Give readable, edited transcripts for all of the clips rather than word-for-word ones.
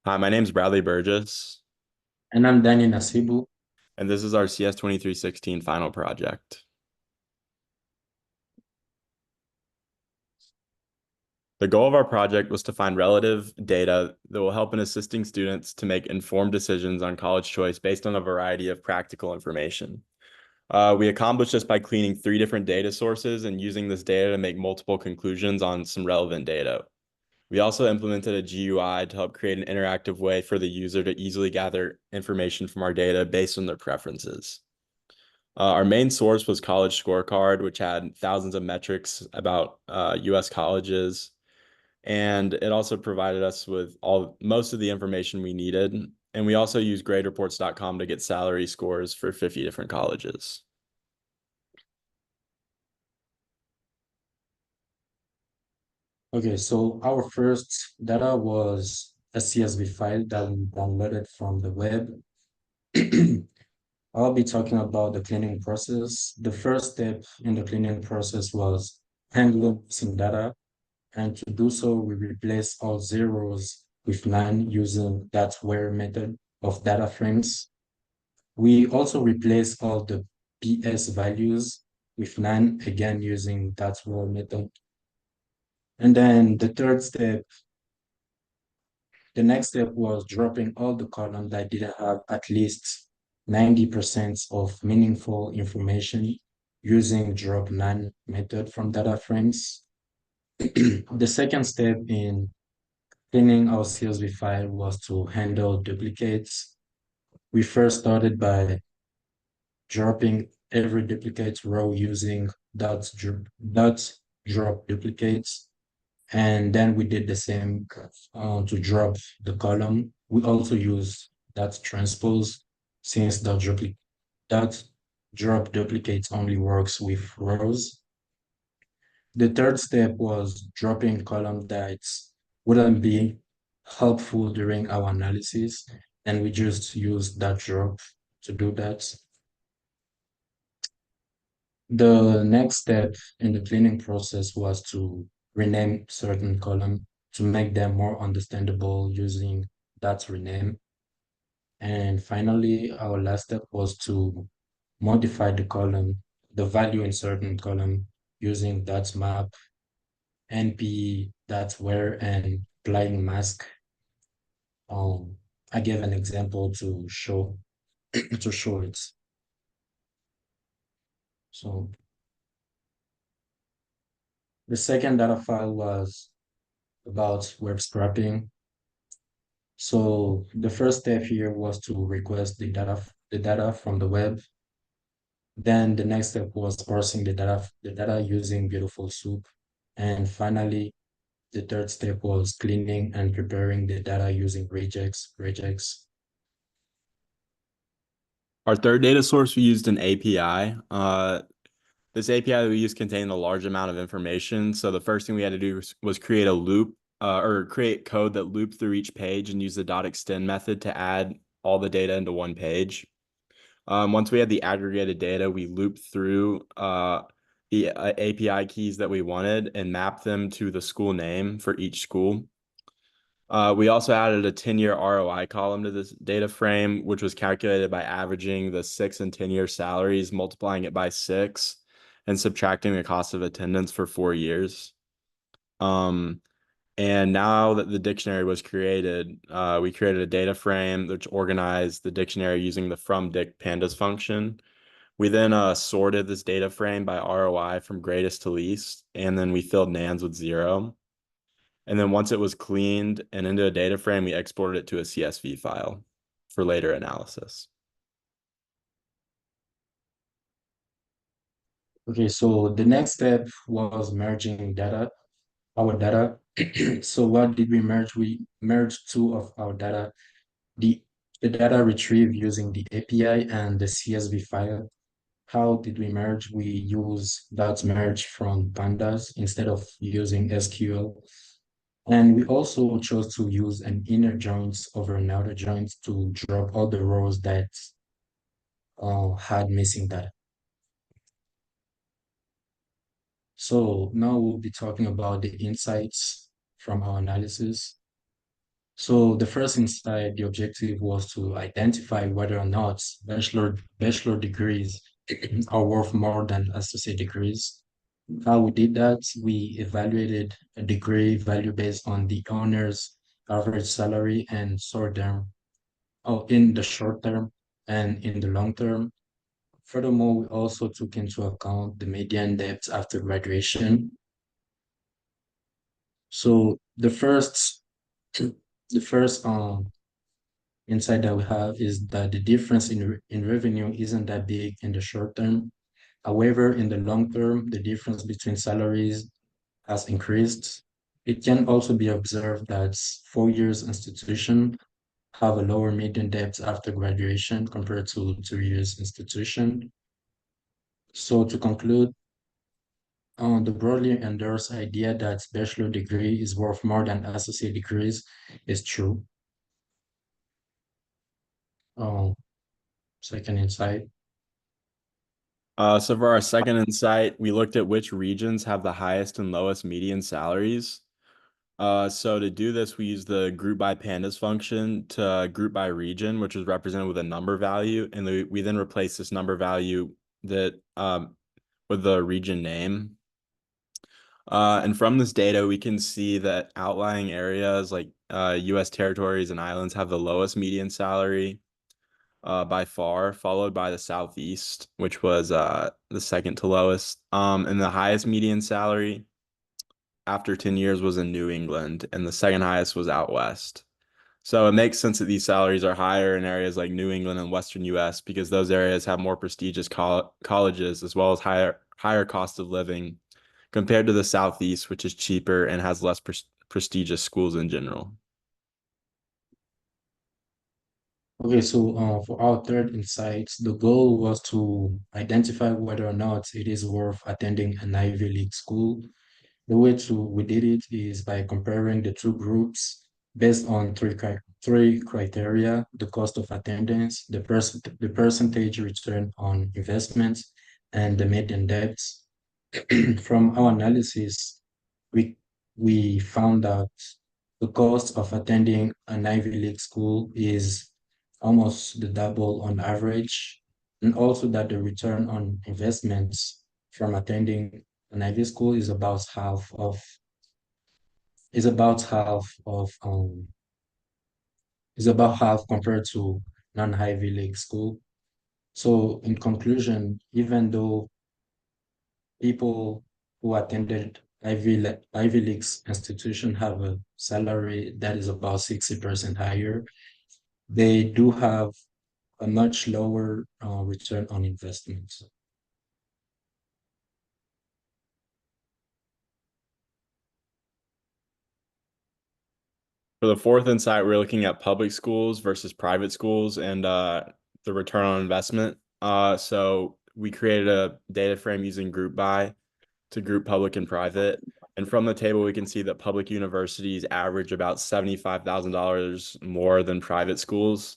Hi, my name's Bradley Burgess, And I'm Danny Nasibu. and this is our CS 2316 final project. The goal of our project was to find relative data that will help in assisting students to make informed decisions on college choice based on a variety of practical information. We accomplished this by cleaning three different data sources and using this data to make multiple conclusions on some relevant data. We also implemented a GUI to help create an interactive way for the user to easily gather information from our data based on their preferences. Our main source was College Scorecard, which had thousands of metrics about US colleges, and it also provided us with most of the information we needed. And we also used gradereports.com to get salary scores for 50 different colleges. Okay, so our first data was a CSV file that we downloaded from the web. I'll be talking about the cleaning process. The first step in the cleaning process was handling missing data. And to do so, we replace all zeros with nine using that where method of data frames. We also replace all the PS values with nine, again using that where method. And then the next step was dropping all the columns that didn't have at least 90% of meaningful information using drop none method from data frames. The second step in cleaning our CSV file was to handle duplicates. We first started by dropping every duplicate row using dot drop duplicates. And then we did the same to drop the column. We also use that transpose since that drop duplicates only works with rows. The third step was dropping column that wouldn't be helpful during our analysis, and we just use that drop to do that. The next step in the cleaning process was to rename certain column to make them more understandable using that rename. And finally, our last step was to modify the column, the value in certain column using that map, NP, that where, and applying mask. Um, I gave an example to show to show it. So the second data file was about web scraping. So the first step here was to request the data from the web. Then the next step was parsing the data using Beautiful Soup. And finally, the third step was cleaning and preparing the data using regex. Our third data source, we used an API. This API that we used contained a large amount of information. So the first thing we had to do was create a loop or create code that looped through each page and use the dot extend method to add all the data into one page. Once we had the aggregated data, we looped through the API keys that we wanted and mapped them to the school name for each school. We also added a 10-year ROI column to this data frame, which was calculated by averaging the 6 and 10-year salaries, multiplying it by 6, and subtracting the cost of attendance for 4 years. Um, and now that the dictionary was created, we created a data frame which organized the dictionary using the from dict pandas function. We then sorted this data frame by ROI from greatest to least, and then we filled nans with 0. And then once it was cleaned and into a data frame, we exported it to a CSV file for later analysis. Okay, so the next step was merging our data. So what did we merge? We merged two of our data, the, the data retrieved using the API and the CSV file. How did we merge? We use that merge from pandas instead of using SQL. And we also chose to use an inner joins over an outer joins to drop all the rows that had missing data. So now we'll be talking about the insights from our analysis. So the first insight, the objective was to identify whether or not bachelor degrees are worth more than associate degrees. How we did that, we evaluated a degree value based on the owner's average salary and sort them in the short term and in the long term. Furthermore, we also took into account the median debt after graduation. So the first insight that we have is that the difference in revenue isn't that big in the short term. However, in the long term, the difference between salaries has increased. It can also be observed that 4 years institution have a lower median debt after graduation compared to 2 years institution. So to conclude, the broadly endorsed idea that bachelor degree is worth more than associate degrees is true. Um, Second insight. So for our second insight, we looked at which regions have the highest and lowest median salaries. So to do this, we use the group by pandas function to group by region, which is represented with a number value, and we then replace this number value that with the region name. And from this data, we can see that outlying areas like U.S. territories and islands have the lowest median salary by far, followed by the Southeast, which was the second to lowest. And the highest median salary after 10 years was in New England, and the second highest was out west. So it makes sense that these salaries are higher in areas like New England and Western US because those areas have more prestigious colleges as well as higher cost of living compared to the Southeast, which is cheaper and has less prestigious schools in general. Okay, so for our third insight, the goal was to identify whether or not it is worth attending an Ivy League school. The way we did it is by comparing the two groups based on three criteria: the cost of attendance, the percentage return on investments, and the median debt. From our analysis, we we found that the cost of attending an Ivy League school is almost the double on average, and also that the return on investments from attending an Ivy school is about half compared to non-Ivy League school. So in conclusion, even though people who attended Ivy League's institution have a salary that is about 60% higher, they do have a much lower return on investment. For the fourth insight, we're looking at public schools versus private schools and the return on investment. So we created a data frame using group by to group public and private. And from the table, we can see that public universities average about $75,000 more than private schools.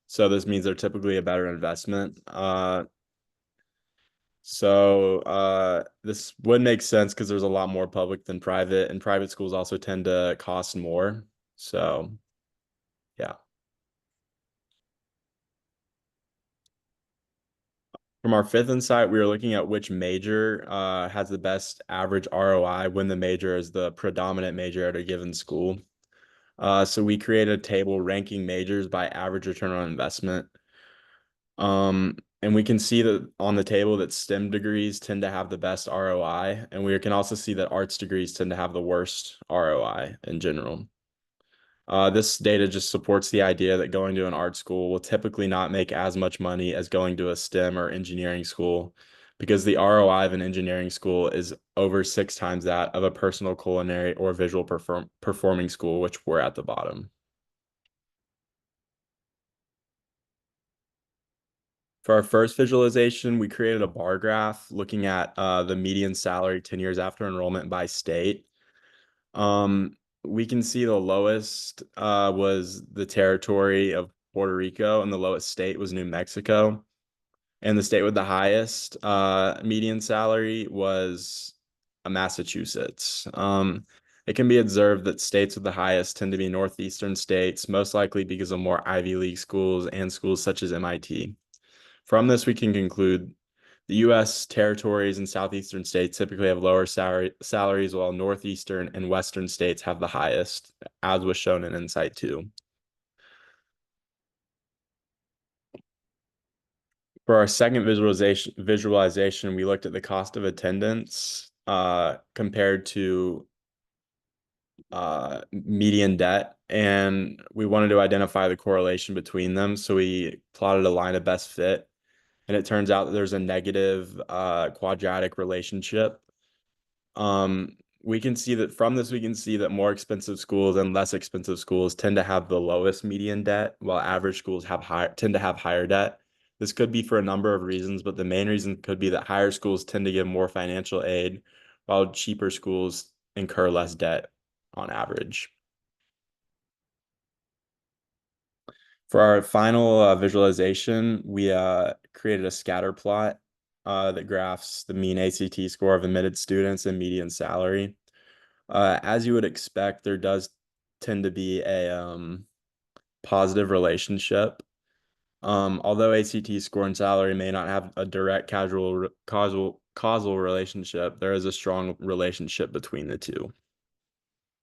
So this means they're typically a better investment. This would make sense because there's a lot more public than private, and private schools also tend to cost more. So yeah. From our fifth insight, we were looking at which major has the best average ROI when the major is the predominant major at a given school. So we created a table ranking majors by average return on investment. And we can see that on the table that STEM degrees tend to have the best ROI, and we can also see that arts degrees tend to have the worst ROI in general. This data just supports the idea that going to an art school will typically not make as much money as going to a STEM or engineering school because the ROI of an engineering school is over 6 times that of a personal culinary or visual performing school, which we're at the bottom. For our first visualization, we created a bar graph looking at the median salary 10 years after enrollment by state. We can see the lowest was the territory of Puerto Rico, and the lowest state was New Mexico. And the state with the highest median salary was Massachusetts. It can be observed that states with the highest tend to be northeastern states, most likely because of more Ivy League schools and schools such as MIT. From this, we can conclude the U.S. territories and southeastern states typically have lower salaries, while northeastern and western states have the highest, as was shown in Insight 2. For our second visualization, we looked at the cost of attendance compared to median debt, and we wanted to identify the correlation between them. So we plotted a line of best fit, and it turns out that there's a negative quadratic relationship. We can see that from this, we can see that more expensive schools and less expensive schools tend to have the lowest median debt, while average schools tend to have higher debt. This could be for a number of reasons, but the main reason could be that higher schools tend to give more financial aid, while cheaper schools incur less debt on average. For our final visualization, we created a scatter plot that graphs the mean ACT score of admitted students and median salary. As you would expect, there does tend to be a positive relationship. Although ACT score and salary may not have a direct causal relationship, there is a strong relationship between the two.